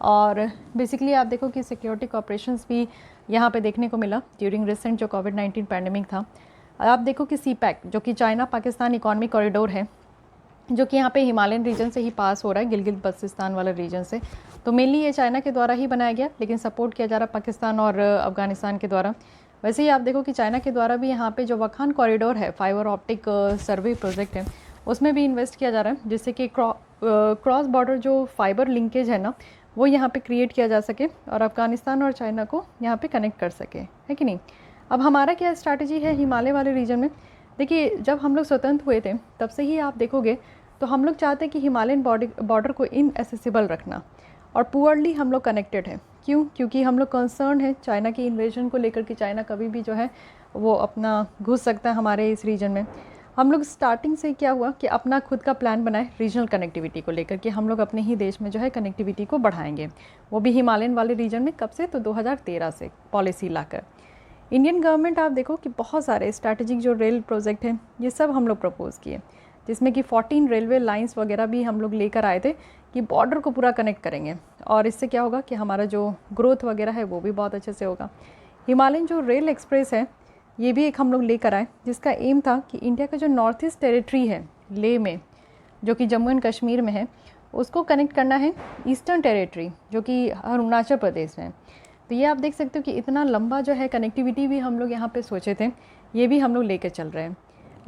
और बेसिकली आप देखो कि सिक्योरिटी कॉपरेशंस भी यहाँ पे देखने को मिला ड्यूरिंग रिसेंट जो कोविड-19 पैंडेमिक था। आप देखो कि सीपैक जो कि चाइना पाकिस्तान इकोनॉमिक कॉरिडोर है जो कि यहाँ पे हिमालयन रीजन से ही पास हो रहा है, गिलगित बल्तिस्तान वाला रीजन से। तो मेनली ये चाइना के द्वारा ही बनाया गया लेकिन सपोर्ट किया जा रहा है पाकिस्तान और अफगानिस्तान के द्वारा। वैसे ही आप देखो कि चाइना के द्वारा भी यहाँ पे जो वखान कॉरिडोर है फाइबर ऑप्टिक सर्वे प्रोजेक्ट है उसमें भी इन्वेस्ट किया जा रहा है जिससे कि क्रॉस बॉर्डर जो फाइबर लिंकेज है ना वो यहाँ पे क्रिएट किया जा सके और अफगानिस्तान और चाइना को यहाँ पे कनेक्ट कर सके, है कि नहीं। अब हमारा क्या स्ट्रैटेजी है हिमालय वाले रीजन में। देखिए जब हम लोग स्वतंत्र हुए थे तब से ही आप देखोगे तो हम लोग चाहते हैं कि हिमालयन बॉर्डर को इनएसेसिबल रखना और पुअरली हम लोग कनेक्टेड हैं। क्यों? क्योंकि हम लोग कंसर्न है चाइना की इन्वेजन को लेकर कि चाइना कभी भी जो है वो अपना घुस सकता है हमारे इस रीजन में। हम लोग स्टार्टिंग से क्या हुआ कि अपना खुद का प्लान बनाए रीजनल कनेक्टिविटी को लेकर कि हम लोग अपने ही देश में जो है कनेक्टिविटी को बढ़ाएंगे, वो भी हिमालयन वाले रीजन में। कब से? तो 2013 से पॉलिसी लाकर। इंडियन गवर्नमेंट आप देखो कि बहुत सारे स्ट्रैटेजिक जो रेल प्रोजेक्ट हैं ये सब हम लोग प्रपोज़ किए जिसमें कि 14 रेलवे लाइंस वगैरह भी हम लोग लेकर आए थे कि बॉर्डर को पूरा कनेक्ट करेंगे और इससे क्या होगा कि हमारा जो ग्रोथ वगैरह है वो भी बहुत अच्छे से होगा। हिमालयन जो रेल एक्सप्रेस है ये भी एक हम लोग लेकर आए जिसका एम था कि इंडिया का जो नॉर्थ ईस्ट टेरिटरी है लेह में जो कि जम्मू एंड कश्मीर में है उसको कनेक्ट करना है ईस्टर्न टेरिटरी जो कि अरुणाचल प्रदेश में। तो ये आप देख सकते हो कि इतना लंबा जो है कनेक्टिविटी भी हम लोग यहाँ पे सोचे थे, ये भी हम लोग लेकर चल रहे हैं।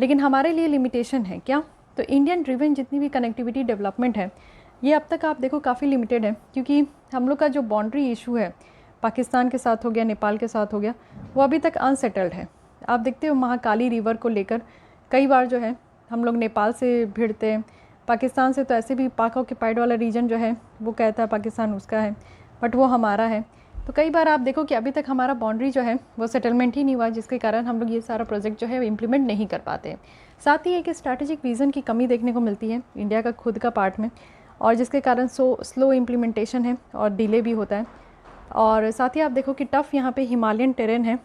लेकिन हमारे लिए लिमिटेशन है क्या? तो इंडियन ड्रिवन जितनी भी कनेक्टिविटी डेवलपमेंट है ये अब तक आप देखो काफ़ी लिमिटेड है, क्योंकि हम लोग का जो बाउंड्री इशू है पाकिस्तान के साथ हो गया, नेपाल के साथ हो गया, वो अभी तक अनसेटल्ड है। आप देखते हो महाकाली रिवर को लेकर कई बार जो है हम लोग नेपाल से भिड़ते हैं, पाकिस्तान से तो ऐसे भी पाक ऑक्यूपाइड वाला रीजन जो है वो कहता है पाकिस्तान उसका है, बट वो हमारा है। तो कई बार आप देखो कि अभी तक हमारा बाउंड्री जो है वो सेटलमेंट ही नहीं हुआ, जिसके कारण हम लोग ये सारा प्रोजेक्ट जो है इम्प्लीमेंट नहीं कर पाते हैं। साथ ही एक स्ट्रैटेजिक विज़न की कमी देखने को मिलती है इंडिया का खुद का पार्ट में, और जिसके कारण स्लो इम्प्लीमेंटेशन है और डिले भी होता है। और साथ ही आप देखो कि टफ़ यहाँ पे हिमालयन टेरेन है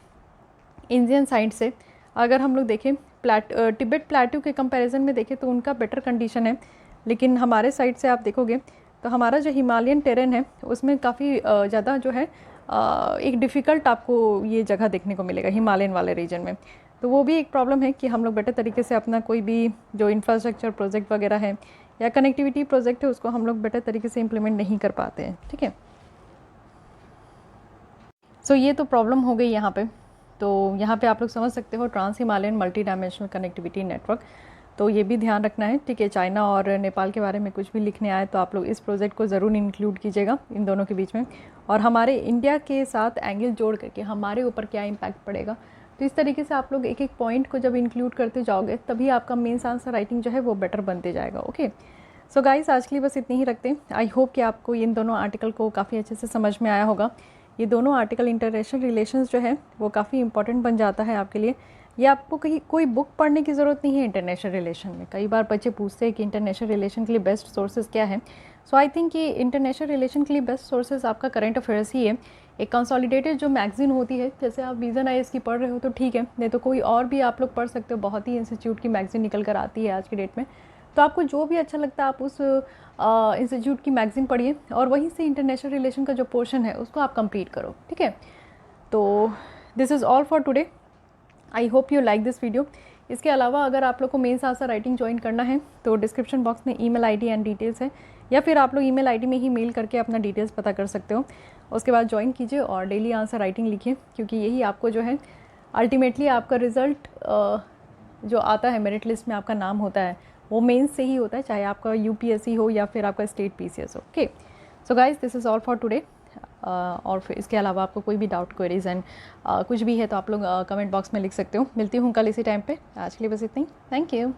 इंडियन साइड से। अगर हम लोग देखें तिब्बत प्लेट्यू के कंपैरिजन में देखें तो उनका बेटर कंडीशन है, लेकिन हमारे साइड से आप देखोगे तो हमारा जो हिमालयन टेरेन है उसमें काफ़ी ज़्यादा जो है एक डिफ़िकल्ट आपको ये जगह देखने को मिलेगा हिमालयन वाले रीजन में। तो वो भी एक प्रॉब्लम है कि हम लोग बेटर तरीके से अपना कोई भी जो इंफ्रास्ट्रक्चर प्रोजेक्ट वगैरह है या कनेक्टिविटी प्रोजेक्ट है उसको हम लोग बेटर तरीके से इम्प्लीमेंट नहीं कर पाते हैं। ठीक है, सो ये तो प्रॉब्लम हो गई यहाँ पे। तो यहाँ पे आप लोग समझ सकते हो trans Himalayan multi dimensional connectivity network, तो ये भी ध्यान रखना है। ठीक है, चाइना और नेपाल के बारे में कुछ भी लिखने आए तो आप लोग इस प्रोजेक्ट को ज़रूर इंक्लूड कीजिएगा इन दोनों के बीच में, और हमारे इंडिया के साथ एंगल जोड़ करके हमारे ऊपर क्या इम्पैक्ट पड़ेगा। तो इस तरीके से आप लोग एक एक पॉइंट को जब इंक्लूड करते जाओगे तभी आपका मेंस आंसर राइटिंग जो है वो बेटर बनते जाएगा। ओके, सो गाइस आज के लिए बस इतनी ही रखते हैं। आई होप कि आपको इन दोनों आर्टिकल को काफ़ी अच्छे से समझ में आया होगा। ये दोनों आर्टिकल इंटरनेशनल रिलेशंस जो है वो काफ़ी इंपॉर्टेंट बन जाता है आपके लिए। ये आपको कहीं कोई बुक पढ़ने की ज़रूरत नहीं है इंटरनेशनल रिलेशन में। कई बार बच्चे पूछते हैं कि इंटरनेशनल रिलेशन के लिए बेस्ट सोर्सेज क्या है। सो आई थिंक कि इंटरनेशनल रिलेशन के लिए बेस्ट सोर्सेज आपका करंट अफेयर्स ही है। एक कंसोलिडेटेड जो मैगजीन होती है, जैसे आप विज़न IAS की पढ़ रहे हो तो ठीक है, नहीं तो कोई और भी आप लोग पढ़ सकते हो। बहुत ही इंस्टीट्यूट की मैगजीन निकल कर आती है आज की डेट में, तो आपको जो भी अच्छा लगता है आप उस इंस्टीट्यूट की मैगजीन पढ़िए और वहीं से इंटरनेशनल रिलेशन का जो पोर्शन है उसको आप कंप्लीट करो। ठीक है, तो this is all for today. I hope you like this video. इसके अलावा अगर आप लोग को मेंस आंसर राइटिंग ज्वाइन करना है तो डिस्क्रिप्शन बॉक्स में ईमेल आईडी एंड डिटेल्स है, या फिर आप लोग ईमेल आईडी में ही मेल करके अपना डिटेल्स पता कर सकते हो। उसके बाद ज्वाइन कीजिए और डेली आंसर राइटिंग लिखिए, क्योंकि यही आपको जो है अल्टीमेटली आपका रिज़ल्ट जो आता है मेरिट लिस्ट में आपका नाम होता है वो मेंस से ही होता है, चाहे आपका UPSC हो या फिर आपका स्टेट PCS हो। Okay, so guys this is all for today. और फिर इसके अलावा आपको कोई भी डाउट क्वेरीज एंड कुछ भी है तो आप लोग कमेंट बॉक्स में लिख सकते हो। मिलती हूँ कल इसी टाइम पे। आज के लिए बस इतना ही। Thank you.